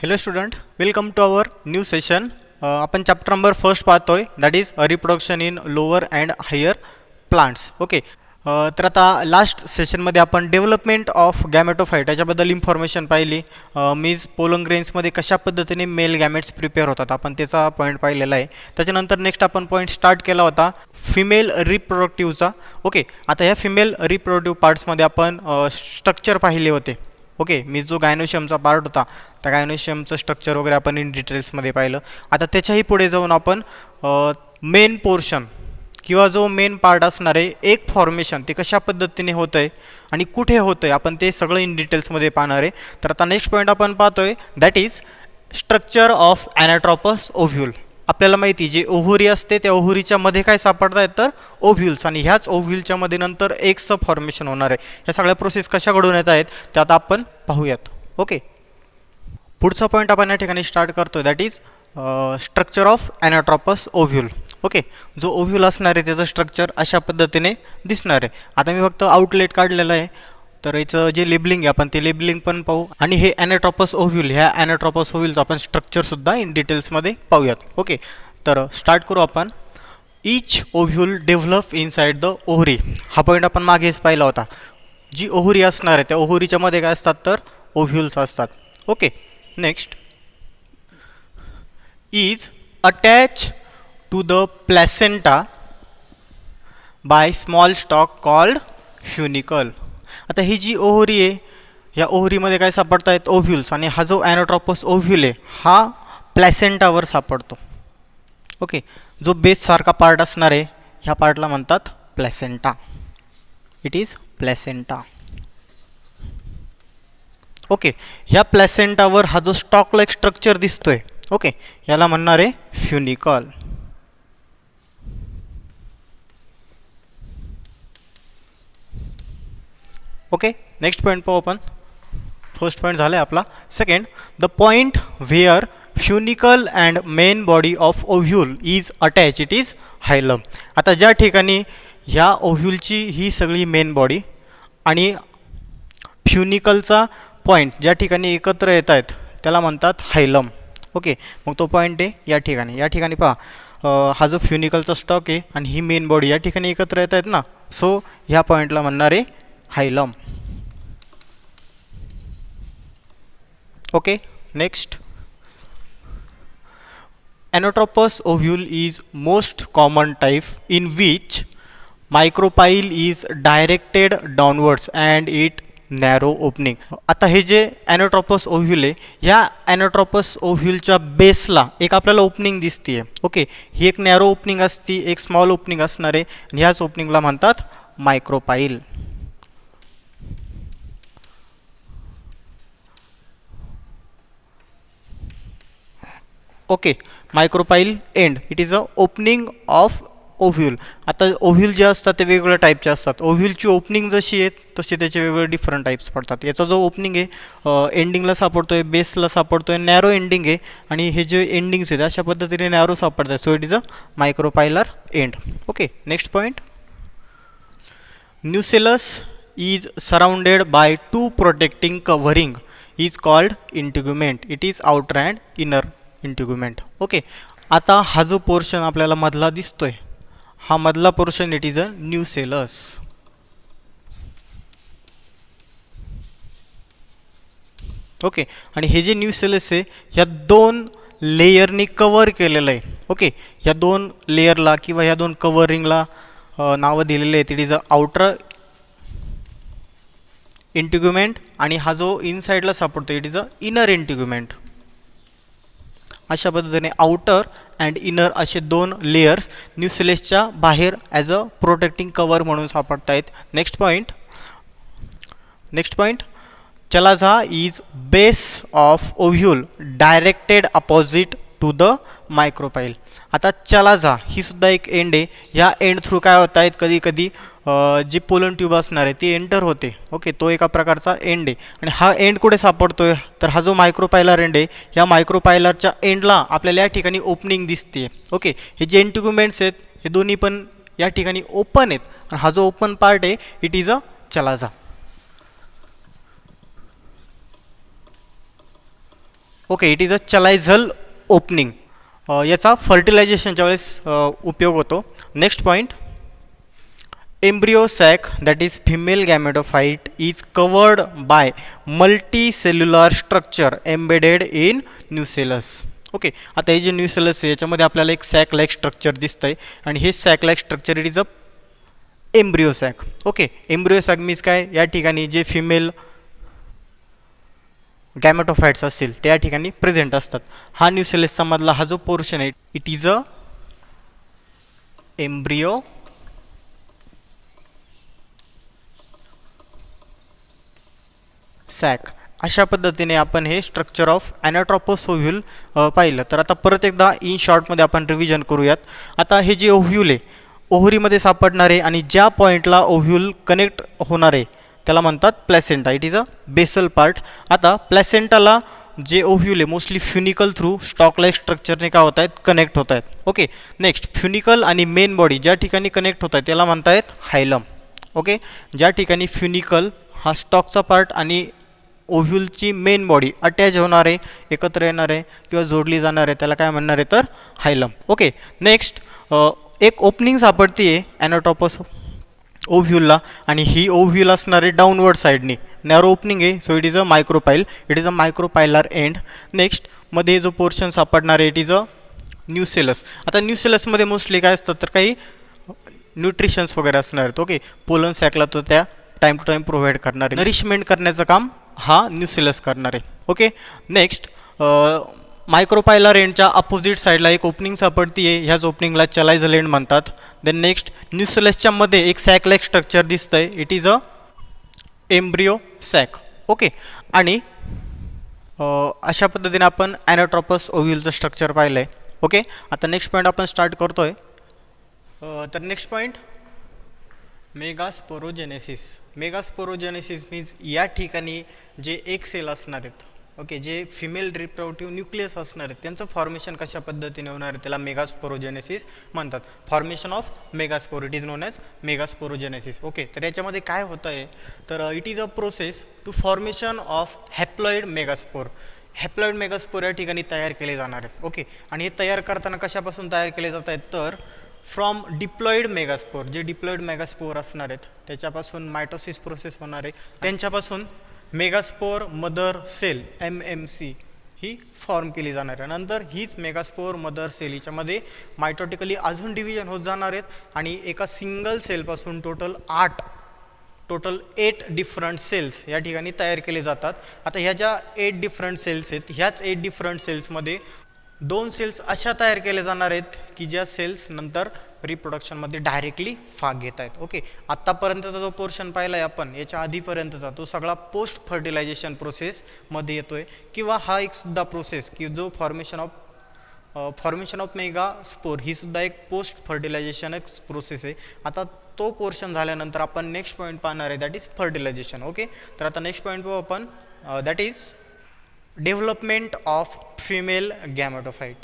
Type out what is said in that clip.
Hello student, welcome to our new session. आपण chapter number first पाहतोय that is reproduction in lower and higher plants. Okay, तर आता last सेशनमध्ये आपण development of गॅमेटोफाईट याच्याबद्दल information पाहिली. मीज पोलन ग्रेन्समध्ये कशा पद्धतीने मेल गॅमेट्स प्रिपेअर होतात आपण त्याचा पॉईंट पाहिलेला आहे. त्याच्यानंतर नेक्स्ट आपण पॉईंट स्टार्ट केला होता फिमेल रिप्रोडक्टिव्हचा. ओके, आता ह्या फिमेल रिप्रोडक्टिव्ह पार्ट्समध्ये आपण स्ट्रक्चर पाहिले होते. ओके, मी जो गायनोशियमचा पार्ट होता त्या गायनोशियमचं स्ट्रक्चर वगैरे आपण इन डिटेल्समध्ये पाहिलं. आता त्याच्याही पुढे जाऊन आपण मेन पोर्शन किंवा जो मेन पार्ट असणार आहे एक फॉर्मेशन ते कशा पद्धतीने होतं आहे आणि कुठे होतं आहे आपण ते सगळं इन डिटेल्समध्ये पाहणार आहे. तर आता नेक्स्ट पॉईंट आपण पाहतोय that is structure of anatropous ovule. आपल्याला माहिती जे ओव्हरी असते त्या ओव्हरीच्या मध्ये काय सापडत आहेत तर ओव्ह्यूल्स, आणि ह्याच ओव्ह्यूलच्या मध्ये नंतर एग्सचं फॉर्मेशन होणार आहे. ह्या सगळ्या प्रोसेस कशा घडून येत आहेत ते आता आपण पाहूयात. ओके, पुढचा पॉईंट आपण या ठिकाणी स्टार्ट करतोय that is structure of anatropous ovule. Okay, जो ओव्ह्यूल असणार आहे त्याचं स्ट्रक्चर अशा पद्धतीने दिसणार आहे. आता मी फक्त आउटलेट काढलेलं आहे, तर याचं जे लेबलिंग आहे आपण ते लेबलिंग पण पाहू आणि हे ॲनाट्रोपस ओव्ह्यूल ह्या ॲनाट्रोपस ओव्ह्यूलचं आपण स्ट्रक्चरसुद्धा इन डिटेल्समध्ये पाहूयात. ओके, तर स्टार्ट करू आपण. इच ovule develop inside the ovary. हा पॉईंट आपण मागेच पाहिला होता. जी ओव्हरी असणार आहे त्या ओव्हरीच्या मध्ये काय असतात तर ओव्ह्यूल्स असतात. Okay, next is attach to the placenta by small stalk called funicle. आता ही जी ओव्हरी आहे या ओव्हरीमध्ये काय सापडत आहेत ओव्ह्यूल्स, आणि हा जो ॲनाट्रोपस ओव्ह्यूल आहे हा प्लॅसेंटावर सापडतो. ओके, जो बेससारखा पार्ट असणार आहे ह्या पार्टला म्हणतात placenta. It is placenta. Okay, ह्या प्लॅसेंटावर हा जो स्टॉक लाईक स्ट्रक्चर दिसतोय ओके याला म्हणणार आहे फ्युनिकल. ओके, नेक्स्ट पॉईंट पाहू आपण. फर्स्ट पॉईंट झाला आहे आपला. Second, the point where funicle and main body of ovule is attach it is hilum. आता ज्या ठिकाणी ह्या ओव्ह्यूलची ही सगळी मेन बॉडी आणि फ्युनिकलचा पॉईंट ज्या ठिकाणी एकत्र येत आहेत त्याला म्हणतात हायलम. ओके, मग तो पॉईंट आहे या ठिकाणी पहा हा जो फ्युनिकलचा स्टॉक आहे आणि ही मेन बॉडी या ठिकाणी एकत्र येत आहेत ना, सो ह्या पॉईंटला म्हणणार आहे hilum. Okay, next anatropous ovule is most common type in which micropyle is directed downwards and it narrow opening. आता हे जे ॲनाट्रोपस ओव्ह्यूल आहे ह्या ॲनाट्रोपस ओव्ह्यूलच्या बेसला एक आपल्याला ओपनिंग दिसते. ओके, ही एक नॅरो ओपनिंग असती, एक स्मॉल ओपनिंग असणार आहे आणि ह्याच ओपनिंगला म्हणतात micropyle. Okay, micropyle end it is a opening of ovule. आता ओव्ह्यूल जे असतात ते वेगवेगळ्या टाईपचे असतात. ओव्ह्यूलची ओपनिंग जशी आहे तसे त्याचे वेगवेगळे डिफरंट टाईप्स पडतात. याचा जो ओपनिंग आहे एंडिंगला सापडतोय, बेसला सापडतोय, नॅरो एंडिंग आहे आणि हे जे एंडिंग्स आहेत अशा पद्धतीने नॅरो सापडतात. So it is a micropylar end. Okay, next point. Nucellus is surrounded by two protecting covering is called integument. It is outer and inner integument. Okay, आता हा जो पोर्शन आपल्याला मधला दिसतोय हा मधला portion it is a nucellus. Okay, आणि हे जे न्यूसेलस आहे ह्या दोन लेयरनी कवर केलेलं आहे. ओके, ह्या दोन लेयरला किंवा ह्या दोन कवरिंगला नावं दिलेले आहेत. It is a outer integument आणि हा जो इनसाइडला सापडतो it is a inner integument. अशा पद्धतीने आउटर अँड इनर असे दोन लेयर्स न्यूसेलसच्या बाहेर ॲज अ प्रोटेक्टिंग कवर म्हणून सापडत आहेत. Next point chalaza is base of ovule directed opposite to the micropyle. आता चलाझा ही सुद्धा एक एंड आहे. ह्या एंड थ्रू काय होत आहेत कधी कधी जी पोलन ट्यूब असणार आहे ती एंटर होते. ओके, तो एका प्रकारचा एंड आहे आणि हा एंड कुठे सापडतोय तर हा जो मायक्रोपायलर एंड आहे ह्या मायक्रोपायलरच्या एंडला आपल्याला या ठिकाणी ओपनिंग दिसते. ओके, हे जे इंटिग्युमेंट्स आहेत हे दोन्ही पण या ठिकाणी ओपन आहेत आणि हा जो ओपन पार्ट आहे it is a chalaza. Okay, it is a chalazal opening. याचा फर्टिलायझेशनच्या वेळेस उपयोग होतो. Next point, embryo sac, that is female gametophyte, is covered by multicellular structure embedded in nucellus. Okay, आता हे जे न्यूसेलस आहे याच्यामध्ये आपल्याला एक सॅक लाईक स्ट्रक्चर दिसतंय आणि हे sac like structure it is a embryo sac. Okay, embryo sac means काय, या ठिकाणी जे फिमेल गॅमेटोफाइट्स असतील त्या ठिकाणी प्रेझेंट असतात. हा न्यूसेलसचा मधला हा जो पोर्शन आहे it is a embryo sac. अशा पद्धतीने आपण हे स्ट्रक्चर ऑफ ॲनाट्रोपस ओव्ह्यूल पाहिलं. तर आता परत एकदा इन शॉर्टमध्ये आपण रिव्हिजन करूयात. आता हे जे ओव्ह्यूल आहे ओव्हरीमध्ये सापडणारे आणि ज्या पॉईंटला ओव्ह्यूल कनेक्ट होणार आहे त्याला म्हणतात placenta. It is a basal part. आता प्लॅसेंटाला जे ओव्ह्यूल आहे mostly funicle through stalk like स्ट्रक्चरने काय होत आहेत, कनेक्ट होत आहेत. ओके, नेक्स्ट फ्युनिकल आणि मेन बॉडी ज्या ठिकाणी कनेक्ट होत आहेत त्याला म्हणतायत हायलम. ओके, ज्या ठिकाणी फ्युनिकल हा स्टॉकचा पार्ट आणि ओव्ह्यूलची मेन बॉडी अटॅच होणार आहे, एकत्र येणार आहे किंवा जोडली जाणार आहे त्याला काय म्हणणार आहे तर हायलम. ओके, नेक्स्ट एक ओपनिंग सापडते आहे ॲनाट्रोपस ओव्ह्यूलला आणि ही ओव्ह्यूल असणार आहे डाऊनवर्ड साईडनी, नॅरो ओपनिंग आहे. So it is a micropyle, it is a micropylar end. Next मध्ये जो पोर्शन सापडणार आहे इट इज अ न्यूसेलस. आता न्यूसेलसमध्ये मोस्टली काय असतात तर काही न्यूट्रिशन्स वगैरे असणार आहेत. ओके, पोलन सॅकला तो त्या टाईम टू टाईम प्रोव्हाइड करणार आहे, नरिशमेंट करण्याचं काम हा न्यूसेलस करणार आहे. ओके, नेक्स्ट मायक्रोपायलर एंडच्या अपोजिट साईडला एक ओपनिंग सापडती आहे, ह्याच ओपनिंगला चलायझल एंड म्हणतात. देन नेक्स्ट न्यूसेलसच्या मध्ये एक सॅक लाईक स्ट्रक्चर दिसतंय, it is a embryo sac. Okay, आणि अशा पद्धतीने आपण ॲनाट्रोपस ओव्ह्यूलचं स्ट्रक्चर पाहिलं आहे. ओके, आता नेक्स्ट पॉईंट आपण स्टार्ट करतोय. तर next point megasporogenesis. Megasporogenesis means या ठिकाणी जे एक सेल असणार आहेत, ओके, जे फिमेल रिप्रोडक्टिव्ह न्यूक्लियस असणार आहेत त्यांचं फॉर्मेशन कशा पद्धतीने होणार आहे त्याला मेगास्पोरोजेनेसिस म्हणतात. Formation of megaspore it is known as megasporogenesis. Okay, तर याच्यामध्ये काय होतं आहे तर it is a process to formation of haploid megaspore. Haploid megaspore या ठिकाणी तयार केले जाणार आहेत. ओके, आणि हे तयार करताना कशापासून तयार केले जात आहेत तर फ्रॉम डिप्लॉइड मेगास्पोर, जे डिप्लॉइड मेगास्पोर असणार आहेत त्याच्यापासून मायटोसिस प्रोसेस होणार आहे, त्यांच्यापासून मेगास्पोर मदर सेल MMC ही फॉर्म केली जाणार आहे. नंतर हीच मेगास्पोर मदर सेल हिच्यामध्ये मायटोटिकली अजून डिव्हिजन होत जाणार आहेत आणि एका सिंगल सेलपासून टोटल 8 डिफरंट सेल्स या ठिकाणी तयार केले जातात. आता ह्या ज्या 8 डिफरंट सेल्स आहेत ह्याच 8 डिफरंट सेल्समध्ये 2 सेल्स अशा तयार केल्या जाणार आहेत की ज्या सेल्स नंतर रिप्रोडक्शनमध्ये डायरेक्टली भाग घेत आहेत. ओके, आत्तापर्यंतचा जो पोर्शन पाहिला आहे आपण याच्या आधीपर्यंतचा तो सगळा पोस्ट फर्टिलायझेशन प्रोसेसमध्ये येतो आहे किंवा हा एक सुद्धा प्रोसेस की जो फॉर्मेशन ऑफ मेगास्पोर ही सुद्धा एक पोस्ट फर्टिलायझेशन प्रोसेस आहे. आता तो पोर्शन झाल्यानंतर आपण नेक्स्ट पॉईंट पाहणार आहे दॅट इज फर्टिलायझेशन. ओके, तर आता नेक्स्ट पॉईंट पाहू आपण that is development of female गॅमेटोफाइट.